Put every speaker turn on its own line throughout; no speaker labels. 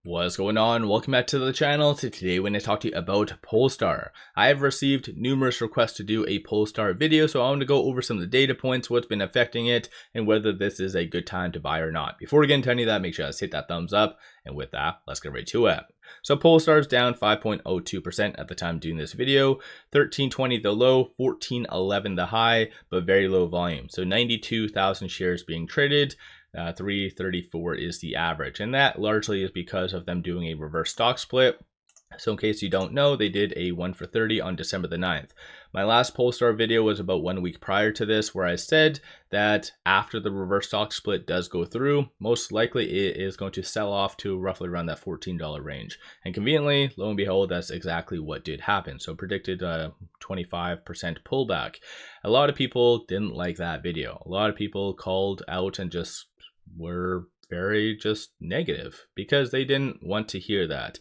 What's going on? Welcome back to the channel. Today we're going to talk to you about Polestar. I have received numerous requests to do a Polestar video, so I want to go over some of the data points, what's been affecting it, and whether this is a good time to buy or not. Before we get into any of that, make sure you hit that thumbs up, and with that, let's get right to it. So Polestar is down 5.02% at the time doing this video, 1320 the low, 1411 the high, but very low volume. So 92,000 shares being traded. 334 is the average, and that largely is because of them doing a reverse stock split. So in case you don't know, they did a 1 for 30 on December the 9th. My last Polestar video was about 1 week prior to this, where I said that after the reverse stock split does go through, most likely it is going to sell off to roughly around that $14 range. And conveniently, lo and behold, that's exactly what did happen. So predicted a 25% pullback. A lot of people didn't like that video. A lot of people called out and just were very just negative because they didn't want to hear that.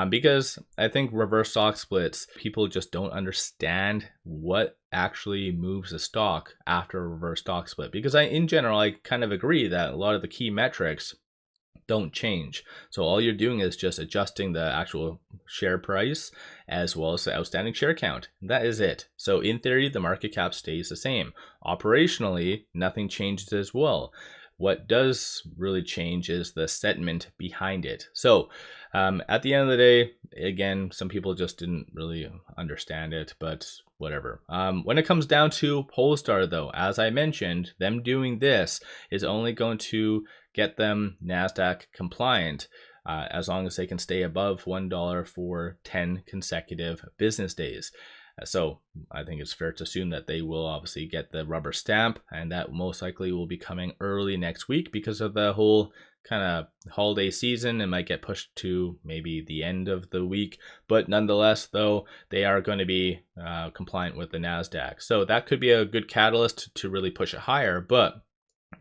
Because I think reverse stock splits, people just don't understand what actually moves a stock after a reverse stock split. Because in general, I kind of agree that a lot of the key metrics don't change. So all you're doing is just adjusting the actual share price as well as the outstanding share count. That is it. So in theory, the market cap stays the same. Operationally, nothing changes as well. What does really change is the sentiment behind it. So at the end of the day, again, some people just didn't really understand it, but whatever. When it comes down to Polestar, though, as I mentioned, them doing this is only going to get them NASDAQ compliant as long as they can stay above $1 for 10 consecutive business days. So I think it's fair to assume that they will obviously get the rubber stamp, and that most likely will be coming early next week because of the whole kind of holiday season. It might get pushed to maybe the end of the week, but nonetheless, though, they are going to be compliant with the NASDAQ. So that could be a good catalyst to really push it higher. But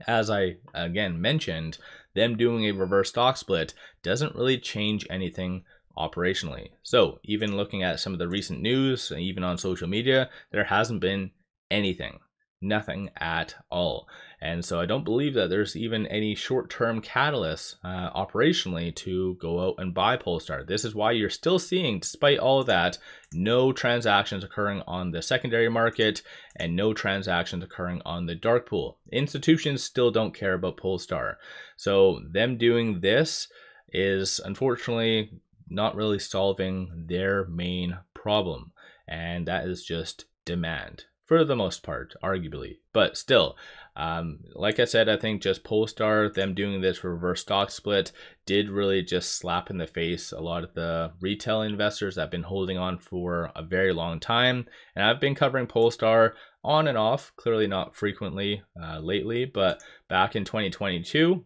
as I again mentioned, them doing a reverse stock split doesn't really change anything operationally. So even looking at some of the recent news, even on social media, there hasn't been nothing at all. And so I don't believe that there's even any short-term catalysts operationally to go out and buy Polestar. This is why you're still seeing, despite all of that, no transactions occurring on the secondary market and no transactions occurring on the dark pool. Institutions still don't care about Polestar. So them doing this is unfortunately not really solving their main problem, and that is just demand for the most part, arguably. But still, like I said, I think just Polestar, them doing this reverse stock split did really just slap in the face a lot of the retail investors that have been holding on for a very long time. And I've been covering Polestar on and off, clearly not frequently lately, but back in 2022,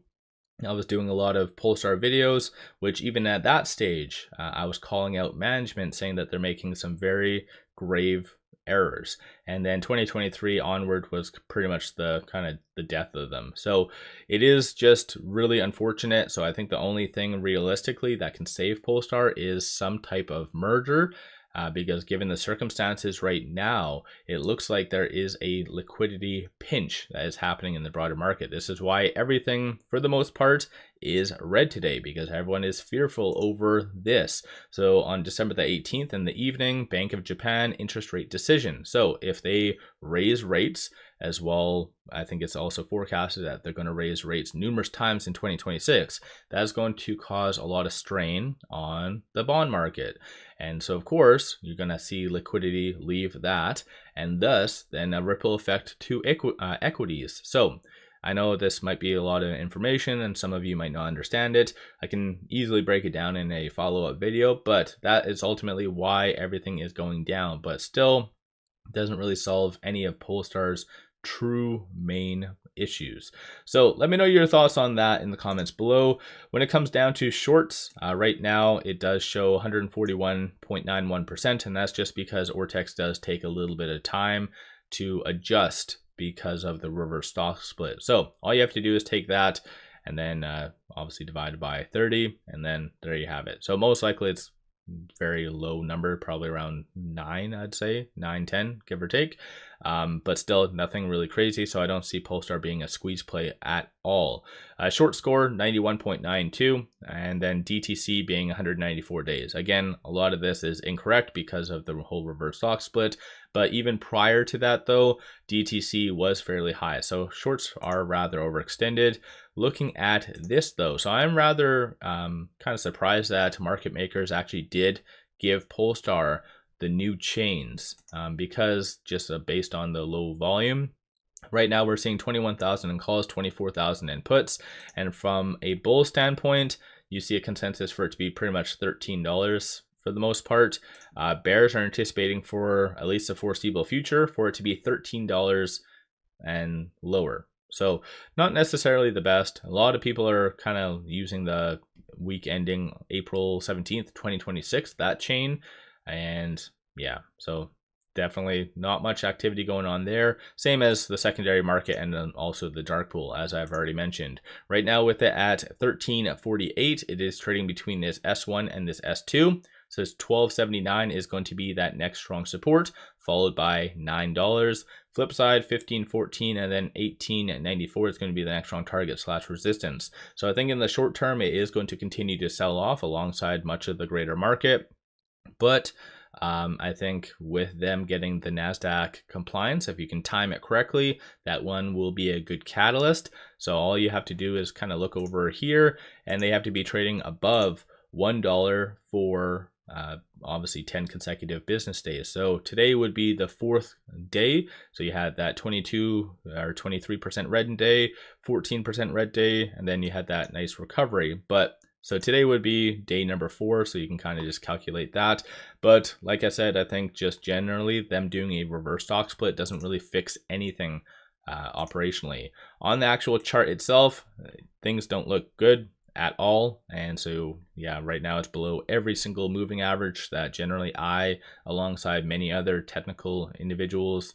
I was doing a lot of Polestar videos, which even at that stage, I was calling out management saying that they're making some very grave errors. And then 2023 onward was pretty much the kind of the death of them. So it is just really unfortunate. So I think the only thing realistically that can save Polestar is some type of merger. Because given the circumstances right now, it looks like there is a liquidity pinch that is happening in the broader market. This is why everything, for the most part, is red today, because everyone is fearful over this. So on December the 18th in the evening, Bank of Japan interest rate decision. So if they raise rates as well, I think it's also forecasted that they're going to raise rates numerous times in 2026. That is going to cause a lot of strain on the bond market. And so, of course, you're going to see liquidity leave that, and thus then a ripple effect to equities. So I know this might be a lot of information and some of you might not understand it. I can easily break it down in a follow-up video, but that is ultimately why everything is going down. But still, it doesn't really solve any of Polestar's true main issues. So let me know your thoughts on that in the comments below. When it comes down to shorts, right now it does show 141.91%, and that's just because Ortex does take a little bit of time to adjust because of the reverse stock split. So all you have to do is take that and then obviously divide by 30, and then there you have it. So most likely it's very low number, probably around 9, I'd say 9, 10, give or take. But still nothing really crazy. So I don't see Polestar being a squeeze play at all. Short score 91.92, and then DTC being 194 days. Again, a lot of this is incorrect because of the whole reverse stock split. But even prior to that though, DTC was fairly high. So shorts are rather overextended. Looking at this though, so I'm rather kind of surprised that market makers actually did give Polestar the new chains because just based on the low volume. Right now we're seeing 21,000 in calls, 24,000 in puts, and from a bull standpoint, you see a consensus for it to be pretty much $13 for the most part. Bears are anticipating for at least the foreseeable future for it to be $13 and lower. So not necessarily the best. A lot of people are kind of using the week ending April 17th, 2026, that chain. And yeah, so definitely not much activity going on there. Same as the secondary market and then also the dark pool, as I've already mentioned. Right now with it at 1348, it is trading between this S1 and this S2. So this 1279 is going to be that next strong support, followed by $9. Flip side 1514 and then 1894 is going to be the next strong target / resistance. So I think in the short term it is going to continue to sell off alongside much of the greater market. But I think with them getting the NASDAQ compliance, if you can time it correctly, that one will be a good catalyst. So all you have to do is kind of look over here, and they have to be trading above $1 for obviously 10 consecutive business days. So today would be the 4th day. So you had that 22 or 23% red day, 14% red day, and then you had that nice recovery. But so today would be day number 4, so you can kind of just calculate that. But like I said, I think just generally them doing a reverse stock split doesn't really fix anything operationally. On the actual chart itself, things don't look good at all. And so yeah, right now it's below every single moving average that generally I, alongside many other technical individuals,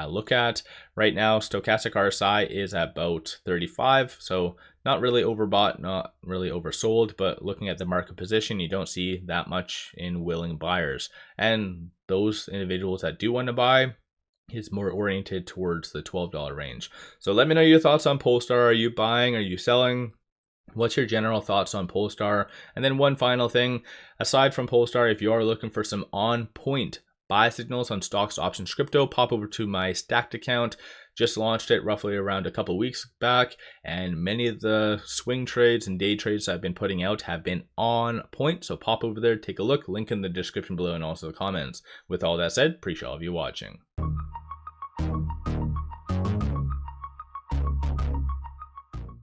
look at. Right now stochastic RSI is at about 35, so not really overbought, not really oversold, but looking at the market position, you don't see that much in willing buyers. And those individuals that do want to buy is more oriented towards the $12 range. So let me know your thoughts on Polestar. Are you buying? Are you selling? What's your general thoughts on Polestar? And then one final thing, aside from Polestar, if you are looking for some on-point buy signals on stocks, options, crypto, pop over to my Stacked account. Just launched it roughly around a couple weeks back, and many of the swing trades and day trades I've been putting out have been on point. So pop over there, take a look, link in the description below and also the comments. With all that said, appreciate all of you watching.